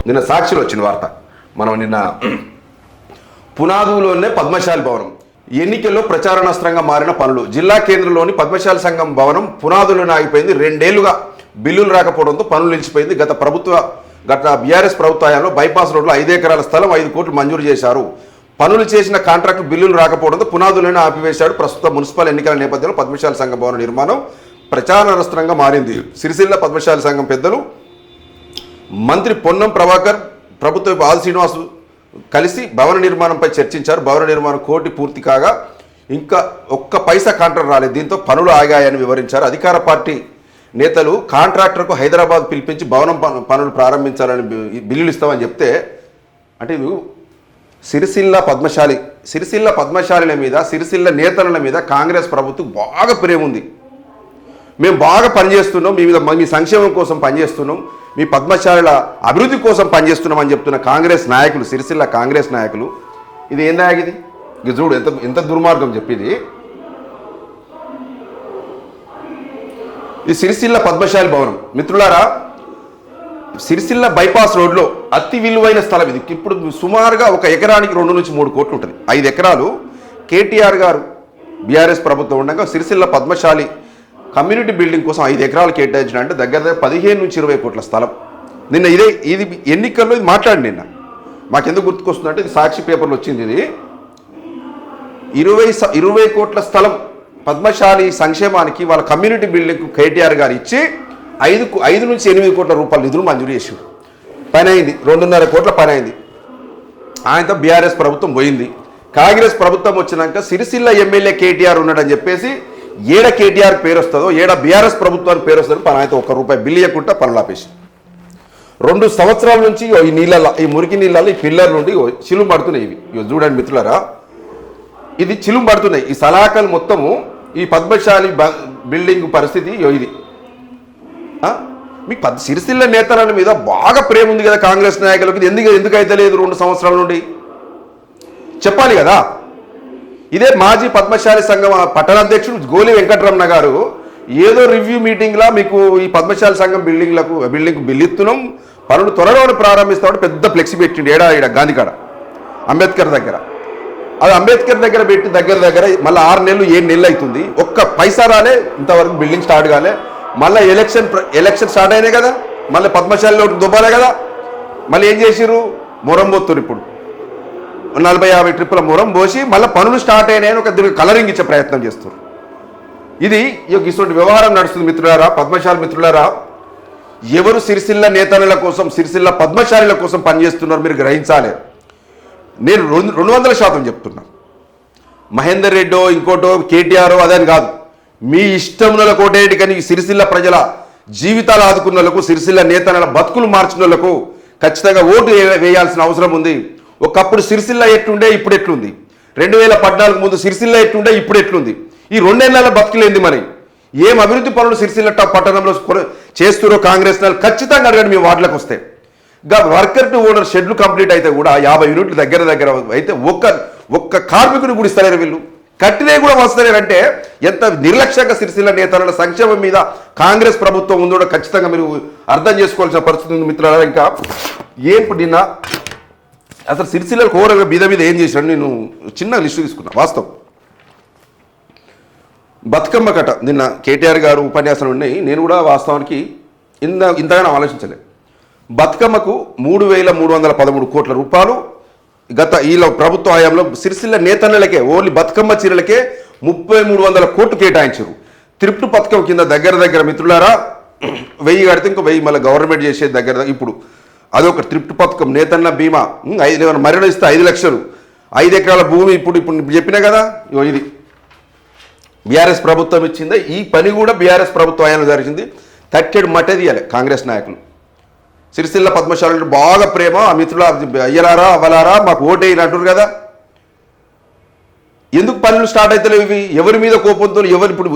నిన్న సాక్షిలో వచ్చిన వార్త. మనం నిన్న పునాదులోనే పద్మశాలి భవనం ఎన్నికల్లో ప్రచారణాస్త్రంగా మారిన పనులు. జిల్లా కేంద్రంలోని పద్మశాలి సంఘం భవనం పునాదులోనే ఆగిపోయింది. 2 ఏళ్లుగా బిల్లులు రాకపోవడంతో పనులు నిలిచిపోయింది. గత బీఆర్ఎస్ ప్రభుత్వ హయాంలో బైపాస్ రోడ్లో 5 ఎకరాల స్థలం 5 కోట్లు మంజూరు చేశారు. పనులు చేసిన కాంట్రాక్టు బిల్లులు రాకపోవడంతో పునాదులోనే ఆపివేశాడు. ప్రస్తుత మున్సిపల్ ఎన్నికల నేపథ్యంలో పద్మశాలి సంఘం భవన నిర్మాణం ప్రచారణాస్త్రంగా మారింది. సిరిసిల్ల పద్మశాలి సంఘం పెద్దలు మంత్రి పొన్నం ప్రభాకర్, ప్రభుత్వ ఆది శ్రీనివాస్ కలిసి భవన నిర్మాణంపై చర్చించారు. భవన నిర్మాణం కోటి పూర్తి కాగా ఇంకా ఒక్క పైసా కాంట్రాక్ట్ రాలేదు. దీంతో పనులు ఆగాయని వివరించారు. అధికార పార్టీ నేతలు కాంట్రాక్టర్కు హైదరాబాద్ పిలిపించి భవనం పనులు ప్రారంభించాలని బిల్లులు ఇస్తామని చెప్తే, అంటే సిరిసిల్ల పద్మశాలిల మీద, సిరిసిల్ల నేతల మీద కాంగ్రెస్ ప్రభుత్వం బాగా ప్రేమ ఉంది. మేము బాగా పనిచేస్తున్నాం, మీ సంక్షేమం కోసం పనిచేస్తున్నాం, మీ పద్మశాలిల అభివృద్ధి కోసం పనిచేస్తున్నాం అని చెప్తున్న కాంగ్రెస్ నాయకులు, సిరిసిల్ల కాంగ్రెస్ నాయకులు, ఇది ఏం నాయకుది? ఇది చూడు ఎంత దుర్మార్గం చెప్పేది. ఈ సిరిసిల్ల పద్మశాలి భవనం మిత్రులారా, సిరిసిల్ల బైపాస్ రోడ్లో అతి విలువైన స్థలం ఇది. ఇప్పుడు సుమారుగా 1 ఎకరానికి 2 నుంచి 3 కోట్లు ఉంటుంది. 5 ఎకరాలు కేటీఆర్ గారు బీఆర్ఎస్ ప్రభుత్వం ఉండగా సిరిసిల్ల పద్మశాలి కమ్యూనిటీ బిల్డింగ్ కోసం 5 ఎకరాలు కేటాయించిన అంటే దగ్గర 15 నుంచి 20 కోట్ల స్థలం. నిన్న ఇది ఎన్నికల్లో ఇది మాట్లాడి నిన్న మాకెందుకు గుర్తుకొస్తుందంటే, ఇది సాక్షి పేపర్లో వచ్చింది. ఇది 20 కోట్ల స్థలం పద్మశాలి సంక్షేమానికి వాళ్ళ కమ్యూనిటీ బిల్డింగ్కు కేటీఆర్ గారు ఇచ్చి 5 నుంచి 8 కోట్ల రూపాయల నిధులు మంజూరు చేసారు. పని అయింది, 2.5 కోట్ల పని అయింది. ఆయనతో బీఆర్ఎస్ ప్రభుత్వం పోయింది. కాంగ్రెస్ ప్రభుత్వం వచ్చినాక సిరిసిల్ల ఎమ్మెల్యే కేటీఆర్ ఉన్నాడని చెప్పేసి ఏడ కేటీఆర్ పేరు వస్తుందో, ఏడ బీఆర్ఎస్ ప్రభుత్వానికి పేరు వస్తుందో పని అయితే ₹1 బిల్లు ఇవ్వకుండా పనులు ఆపేసి 2 సంవత్సరాల నుంచి ఈ మురికి నీళ్ళలో ఈ పిల్లర్ నుండి చిలుము పడుతున్నాయి. ఇవి చూడండి మిత్రులారా, ఇది చిలుము పడుతున్నాయి. ఈ సలాకలు మొత్తము ఈ పద్మశాలి బిల్డింగ్ పరిస్థితి ఇది. మీకు సిరిసిల్ల నేతల మీద బాగా ప్రేమ ఉంది కదా కాంగ్రెస్ నాయకులకు. ఎందుకు అయితే లేదు 2 సంవత్సరాల నుండి చెప్పాలి కదా. ఇదే మాజీ పద్మశాలి సంఘం పట్టణాధ్యక్షుడు గోలి వెంకటరమణ గారు ఏదో రివ్యూ మీటింగ్లా మీకు ఈ పద్మశాలి సంఘం బిల్డింగ్ బిల్లు ఇస్తున్నాం, పనులు త్వరలోనే ప్రారంభిస్తామని పెద్ద ఫ్లెక్సీ పెట్టిండు. ఏడా గాంధీకాడ అంబేద్కర్ దగ్గర. అది అంబేద్కర్ దగ్గర పెట్టి దగ్గర మళ్ళీ 6 నెలలు 7 నెలలు అవుతుంది. ఒక్క పైసా రాలే, ఇంతవరకు బిల్డింగ్ స్టార్ట్ కాలే. మళ్ళీ ఎలక్షన్ స్టార్ట్ అయినాయి కదా, మళ్ళీ పద్మశాలిలో దుబ్బాలే కదా. మళ్ళీ ఏం చేసిర్రు? మొరం పోతున్నారు. ఇప్పుడు 40-50 ట్రిప్పుల మొరం పోసి మళ్ళీ పనులు స్టార్ట్ అయినాయని ఒక కలరింగ్ ఇచ్చే ప్రయత్నం చేస్తారు. ఇది ఇటువంటి వ్యవహారం నడుస్తుంది మిత్రులారా, పద్మశాలి మిత్రులారా. ఎవరు సిరిసిల్ల నేతల కోసం, సిరిసిల్ల పద్మశాలిల కోసం పనిచేస్తున్నారు మీరు గ్రహించాలి. నేను 200% చెప్తున్నా. మహేందర్ రెడ్డో ఇంకోటో కేటీఆర్ అదని కాదు, మీ ఇష్టముల కోటేటి. కానీ సిరిసిల్ల ప్రజల జీవితాలు ఆదుకున్నలకు, సిరిసిల్ల నేతల బతుకులు మార్చిన వాళ్ళకు ఖచ్చితంగా ఓటు వేయాల్సిన అవసరం ఉంది. ఒకప్పుడు సిరిసిల్ల ఎట్లుండే ఇప్పుడు ఎట్లుంది, 2014 ముందు సిరిసిల్ల ఎట్లుండే ఇప్పుడు ఎట్లుంది, ఈ 2 ఏళ్ల బతుకులేంది, మరి ఏం అభివృద్ధి పనులు సిరిసిల్ల పట్టణంలో చేస్తురో కాంగ్రెస్ నాయకులు ఖచ్చితంగా అడగండి. మీ వార్డులకు వస్తే worker to owner schedule complete అయితే కూడా 50 యూనిట్లు దగ్గర అయితే ఒక్క కార్మికుని కూడా ఇస్తలేరు వీళ్ళు. కట్టినే కూడా వస్తలేరంటే ఎంత నిర్లక్ష్యంగా సిరిసిల్ల నేతల సంక్షేమం మీద కాంగ్రెస్ ప్రభుత్వం ఉందో ఖచ్చితంగా మీరు అర్థం చేసుకోవాల్సిన పరిస్థితి ఉంది మిత్రులారా. ఇంకా నిన్న అసలు సిరిసిల్ల కోరగా మీద ఏం చేశాడు, నేను చిన్న లిస్టు తీసుకున్నా. వాస్తవం బతుకమ్మ కట నిన్న కేటీఆర్ గారు ఉపన్యాసాలు ఉన్నాయి. నేను కూడా వాస్తవానికి ఇంతగానో ఆలోచించలేదు. బతుకమ్మకు 3,313 కోట్ల రూపాయలు గత ఈ ప్రభుత్వ హయాంలో సిరిసిల్ల నేతన్నలకే ఓన్లీ బతుకమ్మ చీరలకే 3,300 కోట్లు కేటాయించారు. త్రిప్టు పథకం కింద దగ్గర మిత్రులారా 1000 కడితే ఇంకో 1000 మళ్ళీ గవర్నమెంట్ చేసేది దగ్గర. ఇప్పుడు అదొక త్రిప్టు పథకం, నేతన్న బీమా, మరణ ఇస్తే 5 లక్షలు, 5 ఎకరాల భూమి. ఇప్పుడు చెప్పినా కదా, ఇది బీఆర్ఎస్ ప్రభుత్వం ఇచ్చిందే. ఈ పని కూడా బీఆర్ఎస్ ప్రభుత్వం హయాంలో జరిగింది. తట్టెడు మట్టే తీయాలి కాంగ్రెస్ నాయకులు. సిరిసిల్ల పద్మశాలి బాగా ప్రేమ, ఆ మిత్రుల అయ్యలారా అవలారా మాకు ఓటేయని అంటారు కదా. ఎందుకు పనులు స్టార్ట్ అవుతలేవు ఇవి? ఎవరి మీద కోపంతో ఇప్పుడు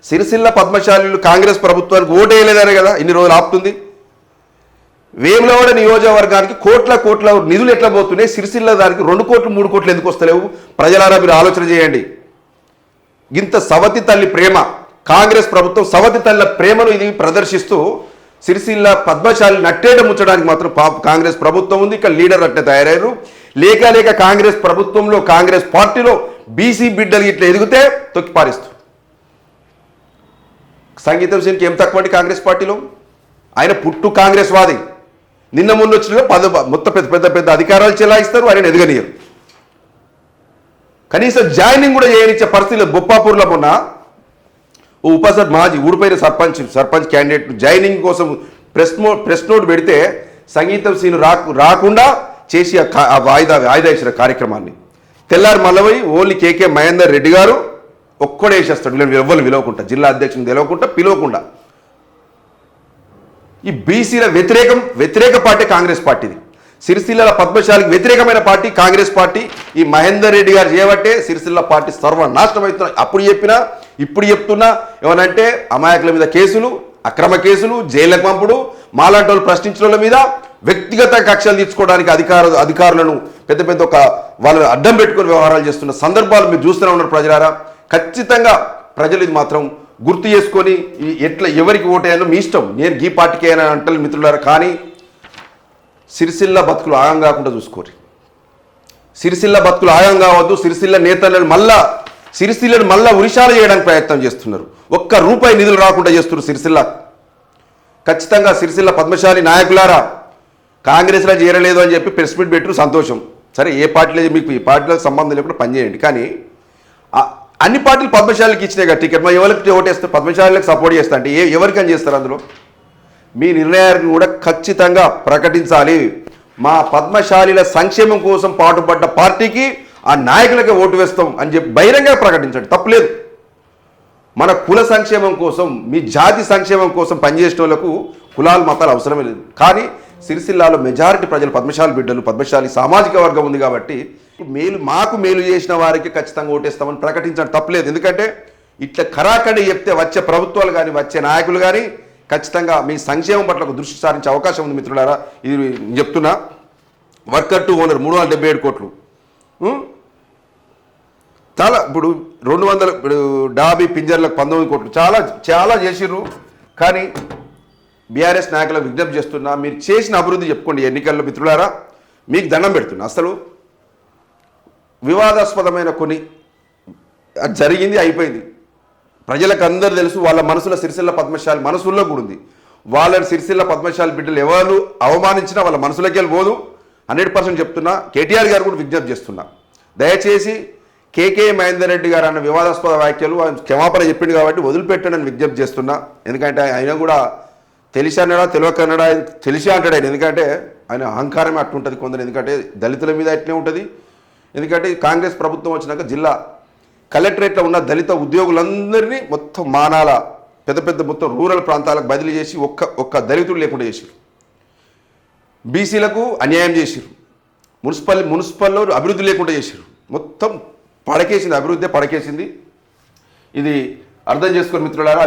సిరిసిల్ల పద్మశాలీలు కాంగ్రెస్ ప్రభుత్వానికి ఓటేయలేదనే కదా ఇన్ని రోజులు ఆపుతుంది. వేములవాడ నియోజకవర్గానికి కోట్ల నిధులు ఎట్లా పోతున్నాయి, సిరిసిల్ల దానికి 2 కోట్లు 3 కోట్లు ఎందుకు వస్తలేవు? ప్రజలారా మీరు ఆలోచన చేయండి. ఇంత సవతి తల్లి ప్రేమ, కాంగ్రెస్ ప్రభుత్వం సవతి తల్లి ప్రేమను ఇది ప్రదర్శిస్తూ సిరిసిల్ల పద్మశాలి నట్టేట ముచ్చడానికి మాత్రం కాంగ్రెస్ ప్రభుత్వం ఉంది. ఇక్కడ లీడర్ అట్టే తయారయ్యారు. లేక కాంగ్రెస్ ప్రభుత్వంలో కాంగ్రెస్ పార్టీలో బీసీ బిడ్డలు ఇట్లా ఎదిగితే తొక్కి పారేస్తూ సంగీతం సింగ్కి ఏం తక్కువ కాంగ్రెస్ పార్టీలో. ఆయన పుట్టు కాంగ్రెస్ వాది. నిన్న మొన్న వచ్చిన మొత్తం పెద్ద అధికారాలు చెలాయిస్తారు, ఆయన ఎదగనియరు. కనీసం జాయినింగ్ కూడా చేయనిచ్చే పరిస్థితులు. బొప్పాపూర్లో మొన్న మాజీ ఊడిపోయిన సర్పంచ్ క్యాండిడేట్ జాయినింగ్ కోసం ప్రెస్ నోట్ పెడితే సంగీతం సీను రాకుండా చేసి వాయిదా వేసిన కార్యక్రమాన్ని తెల్లారి మల్లవై ఓన్లీ కేకే మహేందర్ రెడ్డి గారు ఒక్కడేసేస్తాడు. వీళ్ళని ఎవ్వరు పిలవకుండా, జిల్లా అధ్యక్షుని పిలవకుండా. ఈ బీసీల వ్యతిరేక పార్టీ కాంగ్రెస్ పార్టీది. సిరిసిల్ల పద్మశాలికి వ్యతిరేకమైన పార్టీ కాంగ్రెస్ పార్టీ. ఈ మహేందర్ రెడ్డి గారు చేయబట్టే సిరిసిల్ల పార్టీ సర్వనాశనం అవుతున్నా. అప్పుడు చెప్పినా ఇప్పుడు చెప్తున్నా. ఏమనంటే అమాయకుల మీద కేసులు, అక్రమ కేసులు, జైళ్ళకు పంపుడు, మాలాంటి వాళ్ళు ప్రశ్నించిన మీద వ్యక్తిగత కక్షలు తీర్చుకోవడానికి అధికారులను పెద్ద వాళ్ళు అడ్డం పెట్టుకుని వ్యవహారాలు చేస్తున్న సందర్భాలు మీరు చూస్తూనే ఉన్నారు ప్రజలారా. ఖచ్చితంగా ప్రజలు ఇది మాత్రం గుర్తు చేసుకొని ఎట్లా ఎవరికి ఓటేయాలో మీ ఇష్టం. నేను ఈ పార్టీకి అయినా అంటారు మిత్రులారా. కానీ సిరిసిల్ల బతుకులు ఆగం కాకుండా చూసుకోరు. సిరిసిల్ల బతుకులు ఆగం కావద్దు. సిరిసిల్ల నేతలను మళ్ళా ఉరిశాల చేయడానికి ప్రయత్నం చేస్తున్నారు. ఒక్క రూపాయి నిధులు రాకుండా చేస్తున్నారు సిరిసిల్ల. ఖచ్చితంగా సిరిసిల్ల పద్మశాలి నాయకులారా, కాంగ్రెస్లో చేరలేదు అని చెప్పి ప్రెస్ మీట్ పెట్టు సంతోషం. సరే, ఏ పార్టీలో మీకు ఈ పార్టీలకు సంబంధం లేకుండా పనిచేయండి. కానీ అన్ని పార్టీలు పద్మశాలికి ఇచ్చినాయి కదా టికెట్. మరి ఎవరికి ఓటేస్తే పద్మశాలకు సపోర్ట్ చేస్తా అంటే ఎవరికని చేస్తారు? అందులో మీ నిర్ణయాన్ని కూడా ఖచ్చితంగా ప్రకటించాలి. మా పద్మశాలిల సంక్షేమం కోసం పాటుపడ్డ పార్టీకి ఆ నాయకులకే ఓటు వేస్తాం అని చెప్పి బహిరంగ ప్రకటించండి, తప్పులేదు. మన కుల సంక్షేమం కోసం, మీ జాతి సంక్షేమం కోసం పనిచేసిన వాళ్ళకు కులాలు మతాలు అవసరమే లేదు. కానీ సిరిసిల్లాలో మెజారిటీ ప్రజలు పద్మశాలి బిడ్డలు, పద్మశాలి సామాజిక వర్గం ఉంది కాబట్టి మాకు మేలు చేసిన వారికి ఖచ్చితంగా ఓటేస్తామని ప్రకటించడం తప్పలేదు. ఎందుకంటే ఇట్లా ఖరాఖండి చెప్తే వచ్చే ప్రభుత్వాలు కానీ వచ్చే నాయకులు కానీ ఖచ్చితంగా మీ సంక్షేమం పట్ల దృష్టి సారించే అవకాశం ఉంది మిత్రులారా. ఇది చెప్తున్నా. వర్కర్ టు ఓనర్ 377 కోట్లు. చాలా ఇప్పుడు 200 ఇప్పుడు డాబీ పింజర్లకు 19 కోట్లు చాలా చేసిర్రు. కానీ బీఆర్ఎస్ నాయకులకు విజ్ఞప్తి చేస్తున్నా, మీరు చేసిన అభివృద్ధి చెప్పుకోండి ఎన్నికల్లో మిత్రులారా. మీకు దండం పెడుతున్నా. అసలు వివాదాస్పదమైన కొన్ని జరిగింది, అయిపోయింది. ప్రజలకు అందరూ తెలుసు. వాళ్ళ మనసులో సిరిసిల్ల పద్మశాలి మనసుల్లో కూడా ఉంది. వాళ్ళని సిరిసిల్ల పద్మశాలి బిడ్డలు ఎవరు అవమానించినా వాళ్ళ మనసులోకి వెళ్ళి పోదు. 100% చెప్తున్నా. కేటీఆర్ గారు కూడా విజ్ఞప్తి చేస్తున్నా, దయచేసి కేకే మహేందర్ రెడ్డి గారు అన్న వివాదాస్పద వ్యాఖ్యలు క్షమాపణ చెప్పింది కాబట్టి వదిలిపెట్టండి అని విజ్ఞప్తి చేస్తున్నా. ఎందుకంటే ఆయన కూడా తెలిసి అన్నాడా తెలియకన్నాడా తెలిసి అంటాడు ఆయన. ఎందుకంటే ఆయన అహంకారమే అట్లుంటుంది కొందరు. ఎందుకంటే దళితుల మీద అట్లే ఉంటుంది. ఎందుకంటే కాంగ్రెస్ ప్రభుత్వం వచ్చినాక జిల్లా కలెక్టరేట్లో ఉన్న దళిత ఉద్యోగులందరినీ మొత్తం మానాల పెద్ద మొత్తం రూరల్ ప్రాంతాలకు బదిలీ చేసి ఒక్క దళితుడు లేకుండా చేశారు. బీసీలకు అన్యాయం చేశారు. మున్సిపల్లో అభివృద్ధి లేకుండా చేశారు. మొత్తం పడకేసింది, అభివృద్ధి పడకేసింది. ఇది అర్థం చేసుకుని మిత్రులారా.